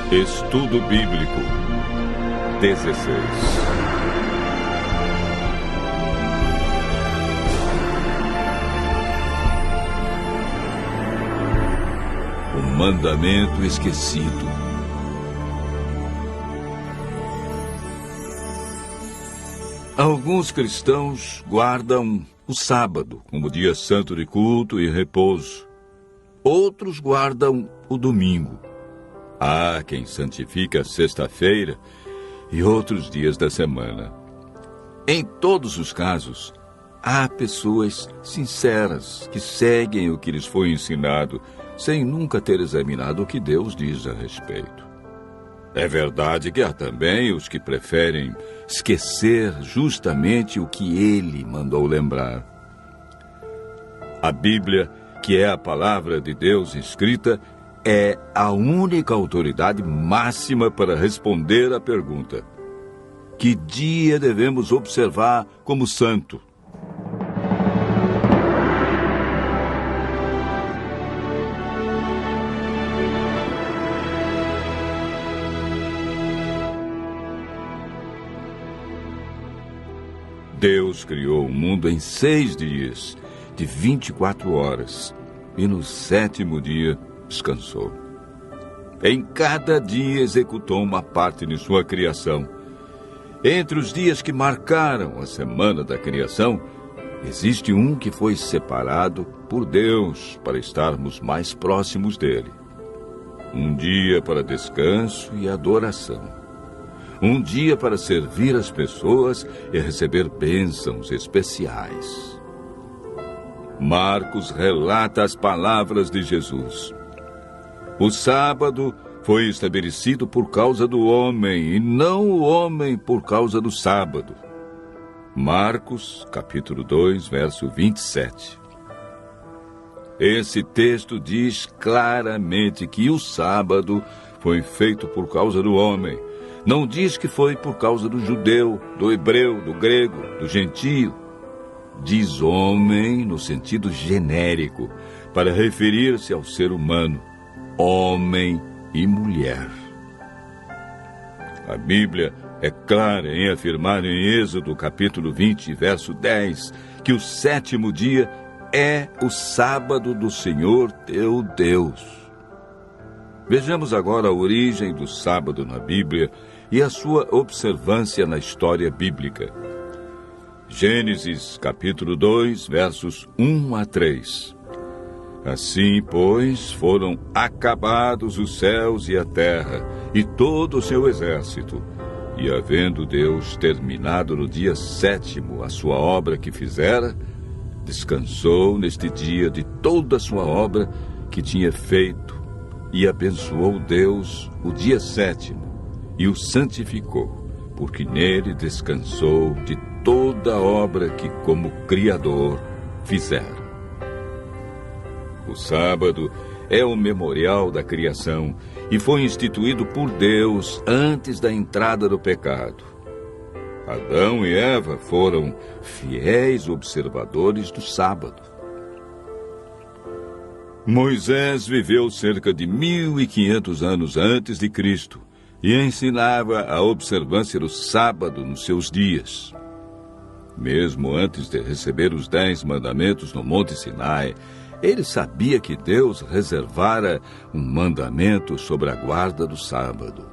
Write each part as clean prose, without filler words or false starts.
Estudo Bíblico 16. O mandamento esquecido. Alguns cristãos guardam o sábado como dia santo de culto e repouso. Outros guardam o domingo. Há quem santifica a sexta-feira e outros dias da semana. Em todos os casos, há pessoas sinceras que seguem o que lhes foi ensinado, sem nunca ter examinado o que Deus diz a respeito. É verdade que há também os que preferem esquecer justamente o que Ele mandou lembrar. A Bíblia, que é a palavra de Deus escrita, é a única autoridade máxima para responder à pergunta: que dia devemos observar como santo? Deus criou o mundo em 6 dias, de 24 horas, e no 7º dia descansou. Em cada dia executou uma parte de sua criação. Entre os dias que marcaram a semana da criação, existe um que foi separado por Deus para estarmos mais próximos dele. Um dia para descanso e adoração. Um dia para servir as pessoas e receber bênçãos especiais. Marcos relata as palavras de Jesus. O sábado foi estabelecido por causa do homem e não o homem por causa do sábado. Marcos, capítulo 2, verso 27. Esse texto diz claramente que o sábado foi feito por causa do homem. Não diz que foi por causa do judeu, do hebreu, do grego, do gentio. Diz homem no sentido genérico, para referir-se ao ser humano, homem e mulher. A Bíblia é clara em afirmar em Êxodo, capítulo 20, verso 10, que o 7º dia é o sábado do Senhor teu Deus. Vejamos agora a origem do sábado na Bíblia e a sua observância na história bíblica. Gênesis, capítulo 2, versos 1 a 3. Assim, pois, foram acabados os céus e a terra, e todo o seu exército. E havendo Deus terminado no dia 7º a sua obra que fizera, descansou neste dia de toda a sua obra que tinha feito, e abençoou Deus o dia 7º, e o santificou, porque nele descansou de toda a obra que, como Criador, fizera. O sábado é o memorial da criação e foi instituído por Deus antes da entrada do pecado. Adão e Eva foram fiéis observadores do sábado. Moisés viveu cerca de 1500 anos antes de Cristo e ensinava a observância do sábado nos seus dias. Mesmo antes de receber os 10 mandamentos no Monte Sinai, ele sabia que Deus reservara um mandamento sobre a guarda do sábado.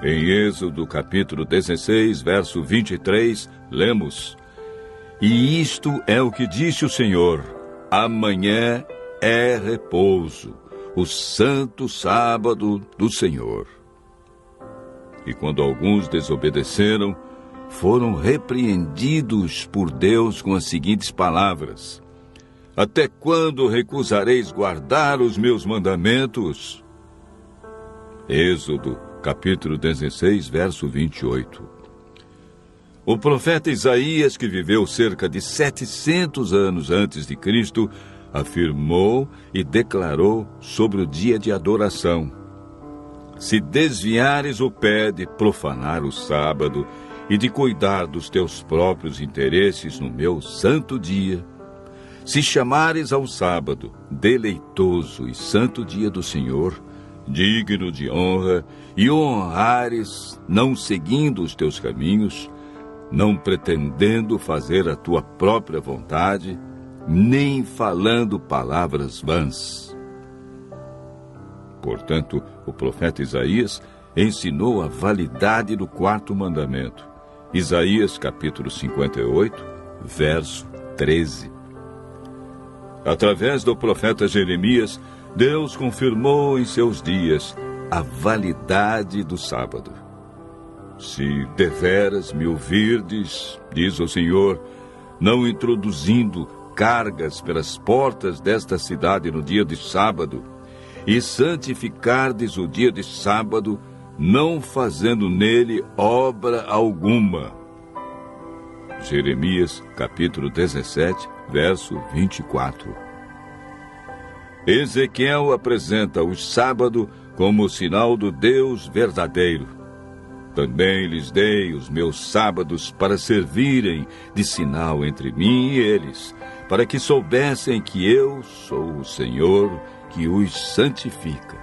Em Êxodo, capítulo 16, verso 23, lemos: E isto é o que disse o Senhor: amanhã é repouso, o santo sábado do Senhor. E quando alguns desobedeceram, foram repreendidos por Deus com as seguintes palavras: Até quando recusareis guardar os meus mandamentos? Êxodo, capítulo 16, verso 28. O profeta Isaías, que viveu cerca de 700 anos antes de Cristo, afirmou e declarou sobre o dia de adoração: Se desviares o pé de profanar o sábado e de cuidar dos teus próprios interesses no meu santo dia, se chamares ao sábado deleitoso e santo dia do Senhor, digno de honra, e o honrares, não seguindo os teus caminhos, não pretendendo fazer a tua própria vontade, nem falando palavras vãs. Portanto, o profeta Isaías ensinou a validade do quarto mandamento. Isaías, capítulo 58, verso 13. Através do profeta Jeremias, Deus confirmou em seus dias a validade do sábado. Se deveras me ouvirdes, diz o Senhor, não introduzindo cargas pelas portas desta cidade no dia de sábado, e santificardes o dia de sábado, não fazendo nele obra alguma. Jeremias, capítulo 17, verso 24. Ezequiel apresenta o sábado como sinal do Deus verdadeiro. Também lhes dei os meus sábados para servirem de sinal entre mim e eles, para que soubessem que eu sou o Senhor que os santifica.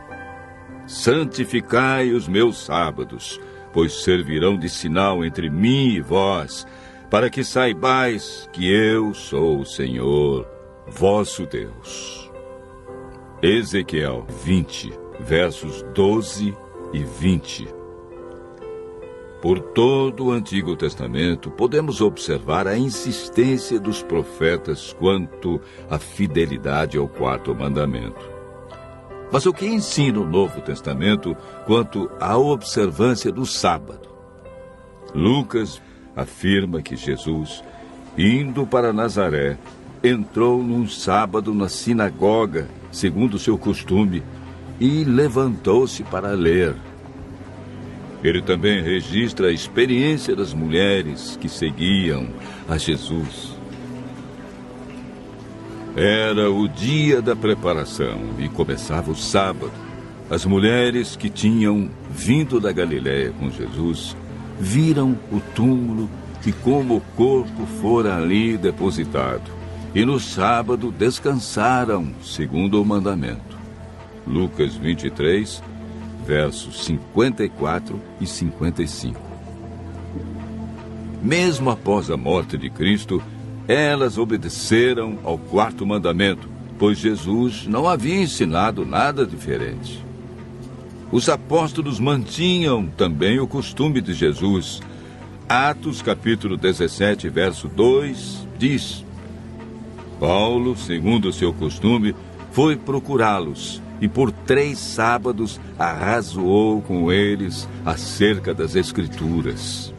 Santificai os meus sábados, pois servirão de sinal entre mim e vós, para que saibais que eu sou o Senhor, vosso Deus. Ezequiel 20, versos 12 e 20. Por todo o Antigo Testamento, podemos observar a insistência dos profetas quanto à fidelidade ao quarto mandamento. Mas o que ensina o Novo Testamento quanto à observância do sábado? Lucas afirma que Jesus, indo para Nazaré, entrou num sábado na sinagoga, segundo seu costume, e levantou-se para ler. Ele também registra a experiência das mulheres que seguiam a Jesus. Era o dia da preparação e começava o sábado. As mulheres que tinham vindo da Galiléia com Jesus viram o túmulo e como o corpo fora ali depositado. E no sábado descansaram, segundo o mandamento. Lucas 23, versos 54 e 55. Mesmo após a morte de Cristo, elas obedeceram ao quarto mandamento, pois Jesus não havia ensinado nada diferente. Os apóstolos mantinham também o costume de Jesus. Atos, capítulo 17, verso 2, diz: Paulo, segundo o seu costume, foi procurá-los e por 3 sábados arrazoou com eles acerca das Escrituras.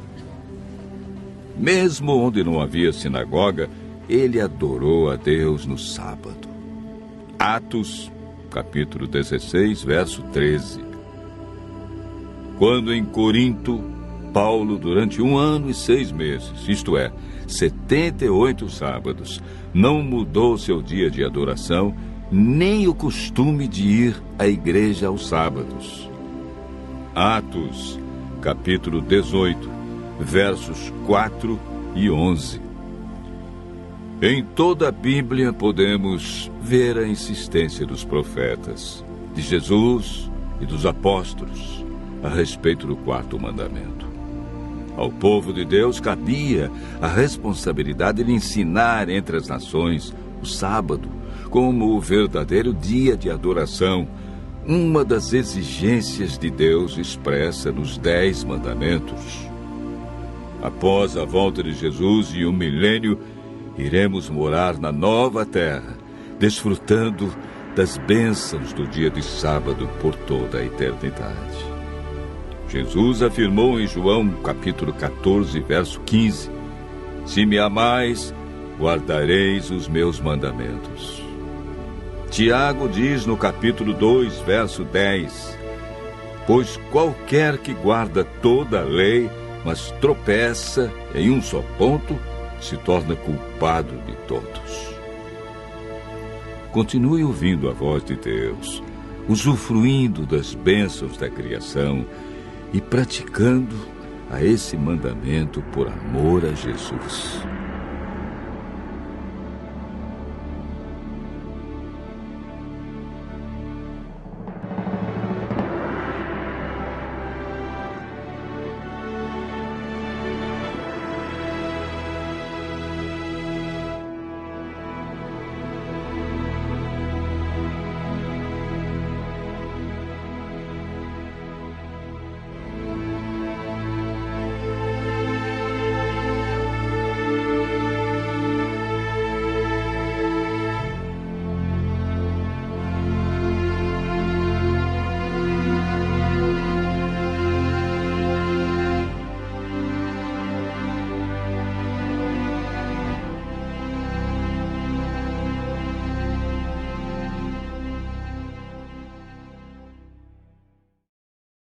Mesmo onde não havia sinagoga, ele adorou a Deus no sábado. Atos, capítulo 16, verso 13. Quando em Corinto, Paulo, durante 1 ano e 6 meses, isto é, 78 sábados, não mudou seu dia de adoração, nem o costume de ir à igreja aos sábados. Atos, capítulo 18, versos 4 e 11. Em toda a Bíblia podemos ver a insistência dos profetas, de Jesus e dos apóstolos a respeito do quarto mandamento. Ao povo de Deus cabia a responsabilidade de ensinar entre as nações o sábado como o verdadeiro dia de adoração, uma das exigências de Deus expressa nos 10 mandamentos. Após a volta de Jesus e 1 milênio, iremos morar na nova terra, desfrutando das bênçãos do dia de sábado por toda a eternidade. Jesus afirmou em João, capítulo 14, verso 15, Se me amais, guardareis os meus mandamentos. Tiago diz no capítulo 2, verso 10, Pois qualquer que guarda toda a lei, mas tropeça em um só ponto, se torna culpado de todos. Continue ouvindo a voz de Deus, usufruindo das bênçãos da criação e praticando a esse mandamento por amor a Jesus.